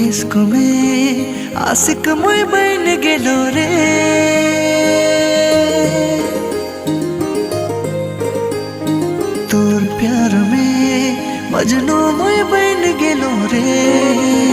इश्क में आशिक मैं बन गेलो रे। तोर प्यार में मजनू मैं बन गेलो रे।